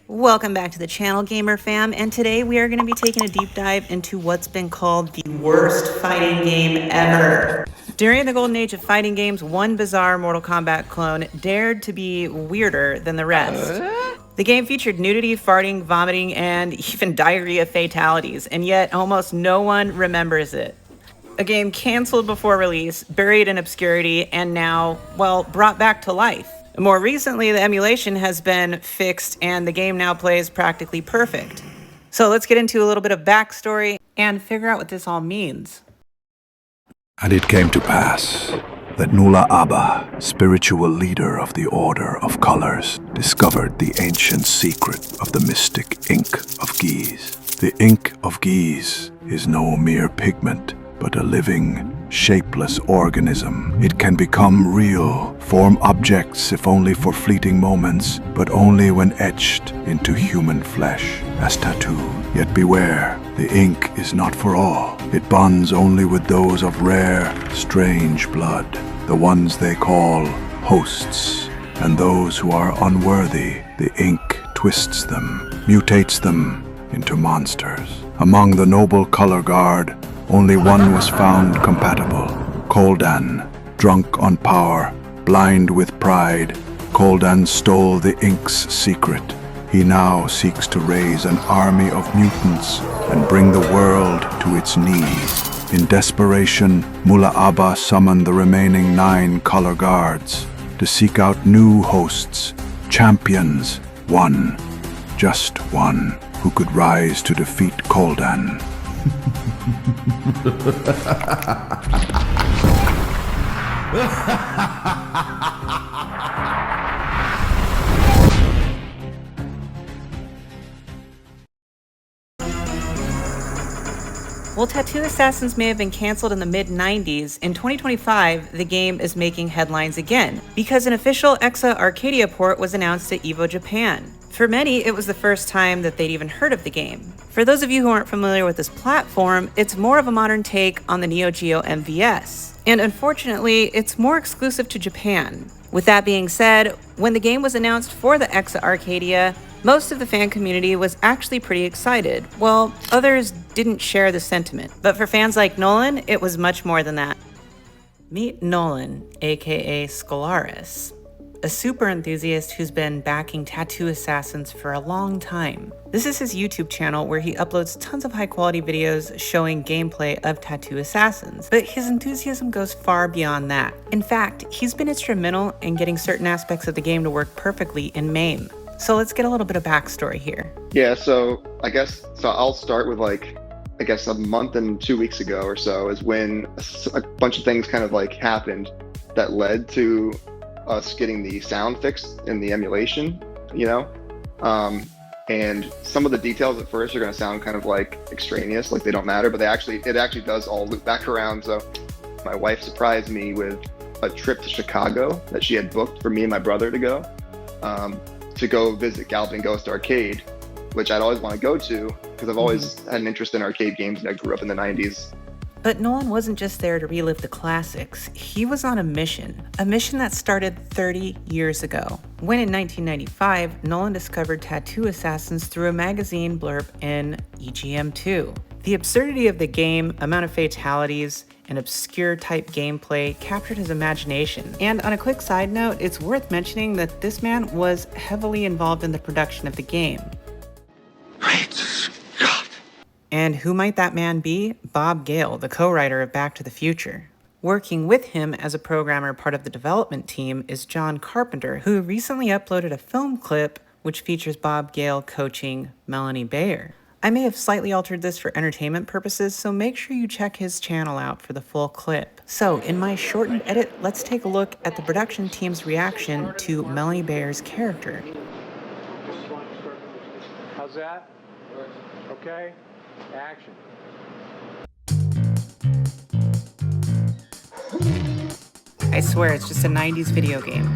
Welcome back to the channel, Gamer Fam, and today we are going to be taking a deep dive into what's been called the worst fighting game ever. During the golden age of fighting games, one bizarre Mortal Kombat clone dared to be weirder than the rest. The game featured nudity, farting, vomiting, and even diarrhea fatalities, and yet almost no one remembers it. A game canceled before release, buried in obscurity, and now, well, brought back to life. More recently, the emulation has been fixed and the game now plays practically perfect. So let's get into a little bit of backstory and figure out what this all means. And it came to pass that Nula Abba, spiritual leader of the Order of Colors, discovered the ancient secret of the mystic ink of Geese. The ink of Geese is no mere pigment, but a living, shapeless organism. It can become real, form objects if only for fleeting moments, but only when etched into human flesh as tattoo. Yet beware, the ink is not for all. It bonds only with those of rare, strange blood, the ones they call hosts. And those who are unworthy, the ink twists them, mutates them into monsters. Among the noble color guard, only one was found compatible. Koldan, drunk on power, blind with pride, Koldan stole the ink's secret. He now seeks to raise an army of mutants and bring the world to its knees. In desperation, Mula Abba summoned the remaining 9 color guards to seek out new hosts, champions, one, just one, who could rise to defeat Koldan. While Tattoo Assassins may have been canceled in the mid-90s, in 2025, the game is making headlines again, because an official EXA-Arcadia port was announced at EVO Japan. For many, it was the first time that they'd even heard of the game. For those of you who aren't familiar with this platform, it's more of a modern take on the Neo Geo MVS. And unfortunately, it's more exclusive to Japan. With that being said, when the game was announced for the EXA-Arcadia, most of the fan community was actually pretty excited, while others didn't share the sentiment. But for fans like Nolan, it was much more than that. Meet Nolan, aka Skolaris, a super enthusiast who's been backing Tattoo Assassins for a long time. This is his YouTube channel where he uploads tons of high quality videos showing gameplay of Tattoo Assassins, but his enthusiasm goes far beyond that. In fact, he's been instrumental in getting certain aspects of the game to work perfectly in MAME. So let's get a little bit of backstory here. Yeah, so I'll start with a month and 2 weeks ago or so is when a bunch of things kind of happened that led to us getting the sound fixed in the emulation, and some of the details at first are going to sound kind of extraneous, like they don't matter, but it actually does all loop back around. So my wife surprised me with a trip to Chicago that she had booked for me and my brother to go visit Galvin Ghost Arcade, which I'd always want to go to because I've always had an interest in arcade games and I grew up in the 90s. But Nolan wasn't just there to relive the classics. He was on a mission that started 30 years ago, when in 1995, Nolan discovered Tattoo Assassins through a magazine blurb in EGM2. The absurdity of the game, amount of fatalities, and obscure type gameplay captured his imagination. And on a quick side note, it's worth mentioning that this man was heavily involved in the production of the game. Great Scott! And who might that man be? Bob Gale, the co-writer of Back to the Future. Working with him as a programmer part of the development team is John Carpenter, who recently uploaded a film clip which features Bob Gale coaching Melanie Bayer. I may have slightly altered this for entertainment purposes, so make sure you check his channel out for the full clip. So, in my shortened edit, let's take a look at the production team's reaction to Melanie Bayer's character. How's that? Okay, action. I swear, it's just a 90s video game.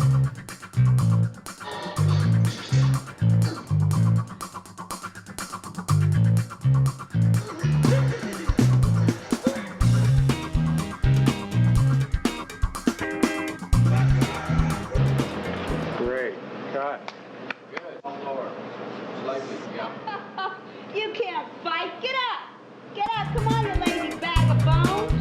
Great, cut. Good. Lower. fight. Get up! Get up! Come on, you lazy bag of bones!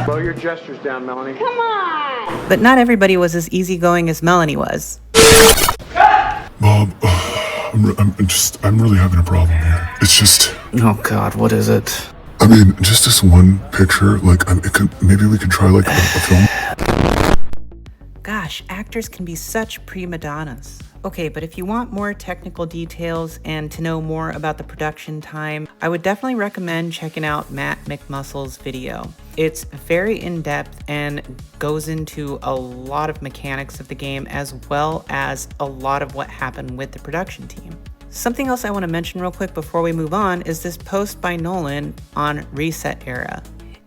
Slow your gestures down, Melanie. Come on! But not everybody was as easygoing as Melanie was. Mom, I'm really having a problem here. It's just, Oh God, what is it? I mean, just this one picture, like, maybe we could try, like, a film. Gosh, actors can be such prima donnas. Okay, but if you want more technical details and to know more about the production time, I would definitely recommend checking out Matt McMuscle's video. It's very in-depth and goes into a lot of mechanics of the game as well as a lot of what happened with the production team. Something else I want to mention real quick before we move on is this post by Nolan on Reset Era.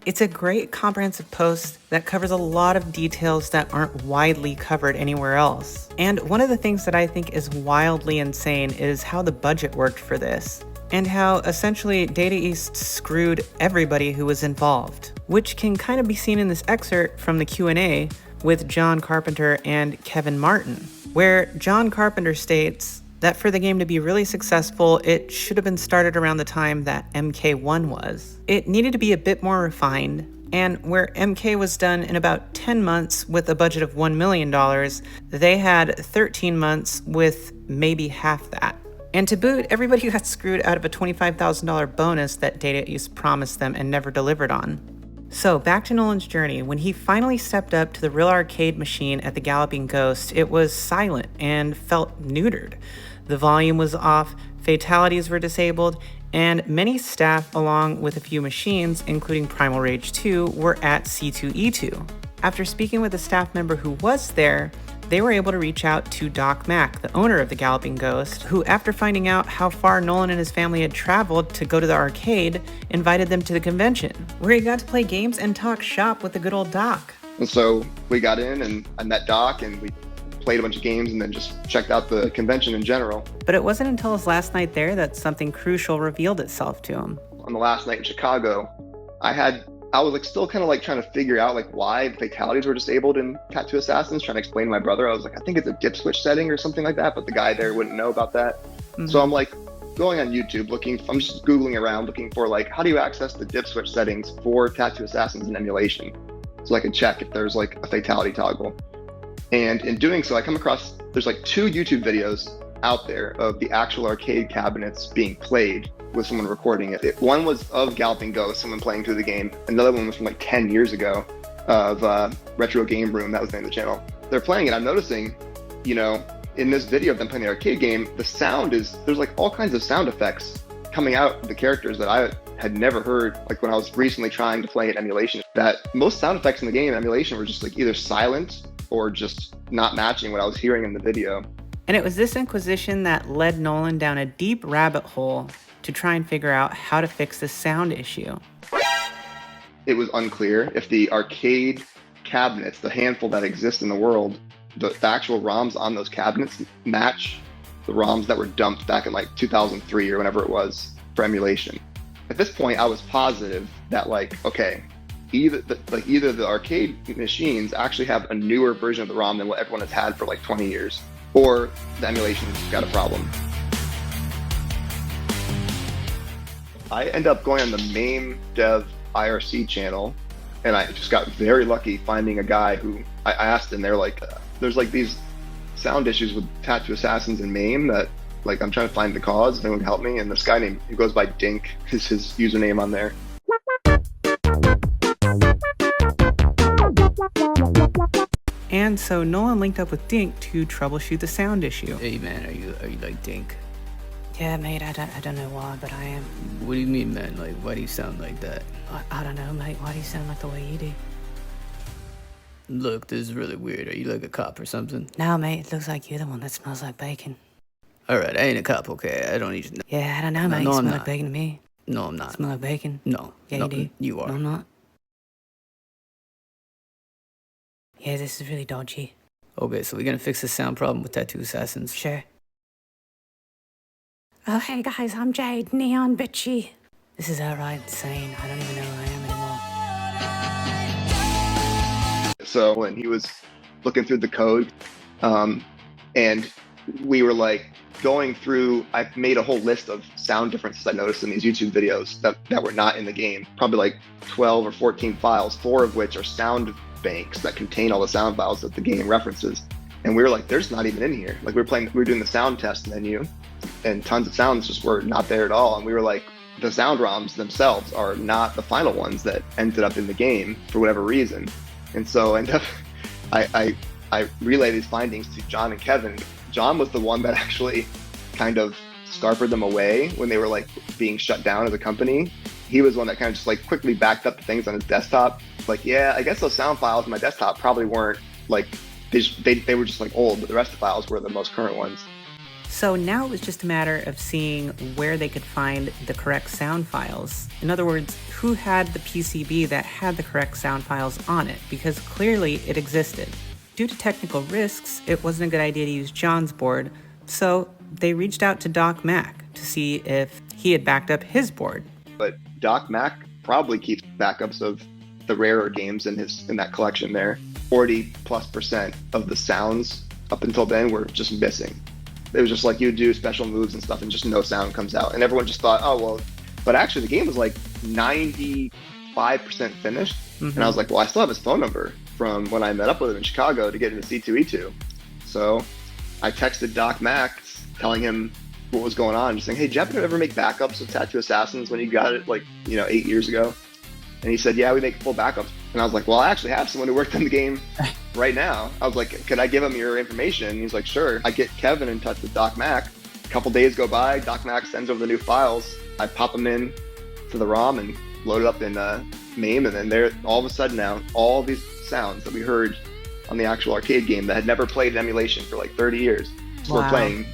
It's a great comprehensive post that covers a lot of details that aren't widely covered anywhere else. And one of the things that I think is wildly insane is how the budget worked for this, and how essentially Data East screwed everybody who was involved, which can kind of be seen in this excerpt from the Q&A with John Carpenter and Kevin Martin, where John Carpenter states that for the game to be really successful, it should have been started around the time that MK1 was. It needed to be a bit more refined, and where MK was done in about 10 months with a budget of $1 million, they had 13 months with maybe half that. And to boot, everybody got screwed out of a $25,000 bonus that Data East promised them and never delivered on. So back to Nolan's journey. When he finally stepped up to the real arcade machine at the Galloping Ghost, it was silent and felt neutered. The volume was off, fatalities were disabled, and many staff, along with a few machines, including Primal Rage 2, were at C2E2. After speaking with a staff member who was there, they were able to reach out to Doc Mack, the owner of the Galloping Ghost, who, after finding out how far Nolan and his family had traveled to go to the arcade, invited them to the convention, where he got to play games and talk shop with the good old Doc. And so we got in and I met Doc and we played a bunch of games and then just checked out the convention in general. But it wasn't until his last night there that something crucial revealed itself to him. On the last night in Chicago, I was like still kind of like trying to figure out like why the fatalities were disabled in Tattoo Assassins, trying to explain to my brother. I was like, I think it's a dip switch setting or something like that, but the guy there wouldn't know about that. Mm-hmm. So I'm like going on YouTube I'm just Googling around looking for like, how do you access the dip switch settings for Tattoo Assassins in emulation? So I can check if there's like a fatality toggle. And in doing so, I come across, there's like 2 YouTube videos out there of the actual arcade cabinets being played with someone recording it. One was of Galloping Ghost, someone playing through the game. Another one was from like 10 years ago of Retro Game Room, that was the name of the channel. They're playing it, I'm noticing, you know, in this video of them playing the arcade game, the sound is, there's like all kinds of sound effects coming out of the characters that I had never heard, like when I was recently trying to play it emulation, that most sound effects in the game in emulation were just like either silent or just not matching what I was hearing in the video. And it was this inquisition that led Nolan down a deep rabbit hole to try and figure out how to fix this sound issue. It was unclear if the arcade cabinets, the handful that exist in the world, the actual ROMs on those cabinets match the ROMs that were dumped back in like 2003 or whenever it was for emulation. At this point, I was positive that like, okay, either the arcade machines actually have a newer version of the ROM than what everyone has had for like 20 years, or the emulation's got a problem. I end up going on the main dev IRC channel, and I just got very lucky finding a guy who I asked, and they're like, there's like these sound issues with Tattoo Assassins in MAME that like I'm trying to find the cause, if anyone can help me, and this guy who goes by Dink is his username on there. And so Nolan linked up with Dink to troubleshoot the sound issue. Hey man, are you like Dink? Yeah, mate, I don't know why, but I am. What do you mean, man? Like, why do you sound like that? I don't know, mate. Why do you sound like the way you do? Look, this is really weird. Are you like a cop or something? No, mate, it looks like you're the one that smells like bacon. Alright, I ain't a cop, okay? I don't need to know. Yeah, I don't know, mate. No, You I'm smell not. like bacon to me. No, I'm not. Smell like bacon? No. Yeah, no, you do. You are. No, I'm not. Yeah, this is really dodgy. Okay, so we're gonna fix the sound problem with Tattoo Assassins. Sure. Oh, hey guys, I'm Jade, NEON.Bit. This is outright insane. I don't even know who I am anymore. So when he was looking through the code, and we were like going through, I made a whole list of sound differences I noticed in these YouTube videos that were not in the game. Probably like 12 or 14 files, 4 of which are sound banks that contain all the sound files that the game references. And we were like, there's not even in here. Like we were doing the sound test menu and tons of sounds just were not there at all. And we were like, the sound ROMs themselves are not the final ones that ended up in the game for whatever reason. And so I relayed these findings to John and Kevin. John was the one that actually kind of scarpered them away when they were like being shut down as a company. He was one that kind of just like quickly backed up the things on his desktop. Like, yeah, I guess those sound files on my desktop probably weren't like, they were just like old, but the rest of the files were the most current ones. So now it was just a matter of seeing where they could find the correct sound files. In other words, who had the PCB that had the correct sound files on it, because clearly it existed. Due to technical risks, it wasn't a good idea to use John's board, so they reached out to Doc Mac to see if he had backed up his board. But Doc Mac probably keeps backups of the rarer games in that collection there. 40+% of the sounds up until then were just missing. It was just like you would do special moves and stuff and just no sound comes out. And everyone just thought, oh, well, but actually the game was like 95% finished. Mm-hmm. And I was like, well, I still have his phone number from when I met up with him in Chicago to get into C2E2. So I texted Doc Max telling him what was going on, just saying, hey, did you happen to ever make backups of Tattoo Assassins when you got it, like, 8 years ago? And he said, yeah, we make full backups. And I was like, well, I actually have someone who worked on the game right now. I was like, could I give him your information? And he's like, sure. I get Kevin in touch with Doc Mac. A couple days go by, Doc Mac sends over the new files. I pop them in to the ROM and load it up in MAME. And then there, all of a sudden now, all these sounds that we heard on the actual arcade game that had never played in emulation for like 30 years were playing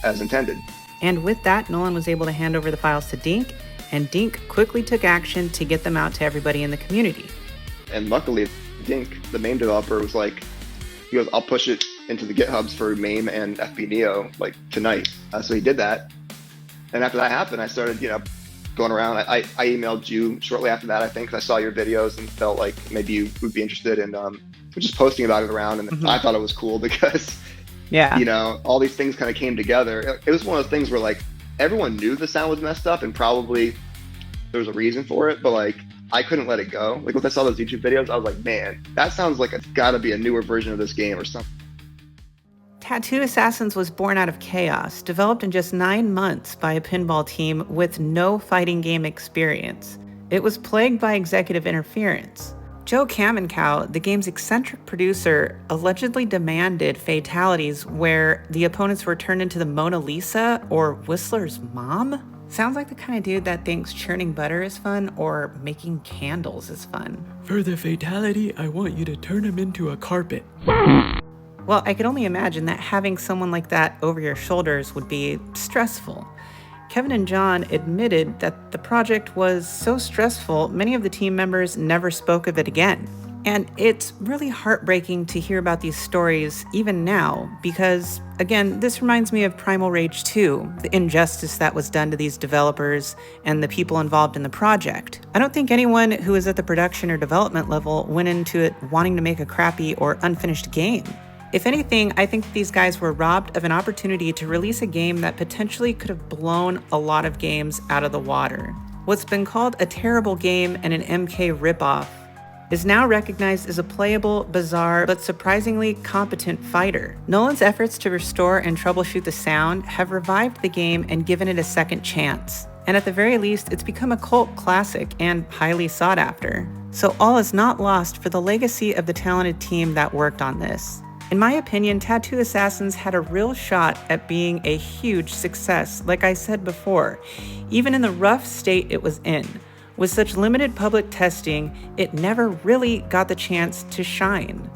as intended. And with that, Nolan was able to hand over the files to Dink, and Dink quickly took action to get them out to everybody in the community. And luckily, Dink, the MAME developer, was like, he goes, I'll push it into the GitHubs for MAME and FB Neo like tonight. So he did that. And after that happened, I started, going around. I emailed you shortly after that, I think, 'cause I saw your videos and felt like maybe you would be interested in just posting about it around. And I thought it was cool because, all these things kind of came together. It was one of those things where like everyone knew the sound was messed up and probably there was a reason for it, but like I couldn't let it go. Like when I saw those YouTube videos, I was like, man, that sounds like it's gotta be a newer version of this game or something. Tattoo Assassins was born out of chaos, developed in just 9 months by a pinball team with no fighting game experience. It was plagued by executive interference. Joe Kamenkow, the game's eccentric producer, allegedly demanded fatalities where the opponents were turned into the Mona Lisa or Whistler's mom. Sounds like the kind of dude that thinks churning butter is fun or making candles is fun. For the fatality, I want you to turn him into a carpet. Well, I could only imagine that having someone like that over your shoulders would be stressful. Kevin and John admitted that the project was so stressful, many of the team members never spoke of it again. And it's really heartbreaking to hear about these stories even now, because, again, this reminds me of Primal Rage 2, the injustice that was done to these developers and the people involved in the project. I don't think anyone who is at the production or development level went into it wanting to make a crappy or unfinished game. If anything, I think these guys were robbed of an opportunity to release a game that potentially could have blown a lot of games out of the water. What's been called a terrible game and an MK ripoff is now recognized as a playable, bizarre, but surprisingly competent fighter. Nolan's efforts to restore and troubleshoot the sound have revived the game and given it a second chance. And at the very least, it's become a cult classic and highly sought after. So all is not lost for the legacy of the talented team that worked on this. In my opinion, Tattoo Assassins had a real shot at being a huge success, like I said before, even in the rough state it was in. With such limited public testing, it never really got the chance to shine.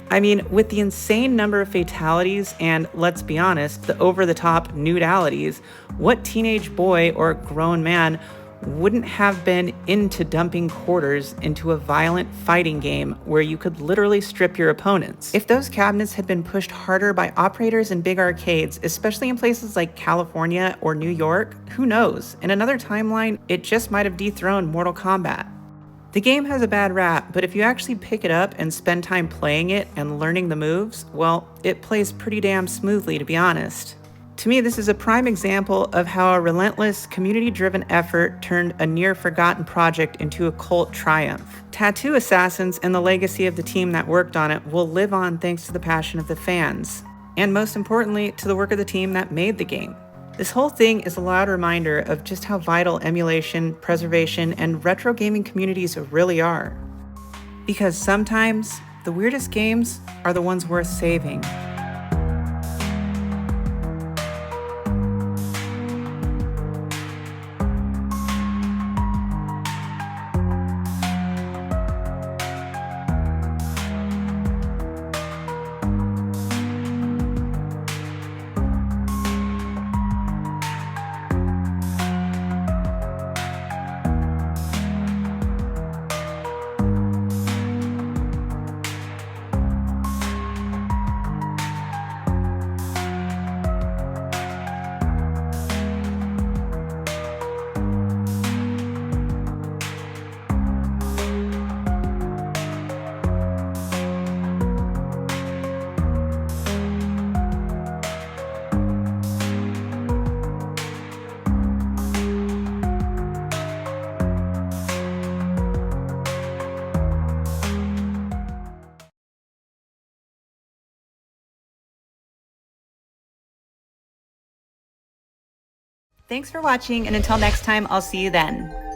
I mean, with the insane number of fatalities and, let's be honest, the over-the-top nudalities, what teenage boy or grown man wouldn't have been into dumping quarters into a violent fighting game where you could literally strip your opponents? If those cabinets had been pushed harder by operators in big arcades, especially in places like California or New York, who knows? In another timeline, it just might have dethroned Mortal Kombat. The game has a bad rap, but if you actually pick it up and spend time playing it and learning the moves, well, it plays pretty damn smoothly, to be honest. To me, this is a prime example of how a relentless, community-driven effort turned a near-forgotten project into a cult triumph. Tattoo Assassins and the legacy of the team that worked on it will live on thanks to the passion of the fans, and most importantly, to the work of the team that made the game. This whole thing is a loud reminder of just how vital emulation, preservation, and retro gaming communities really are. Because sometimes, the weirdest games are the ones worth saving. Thanks for watching, and until next time, I'll see you then.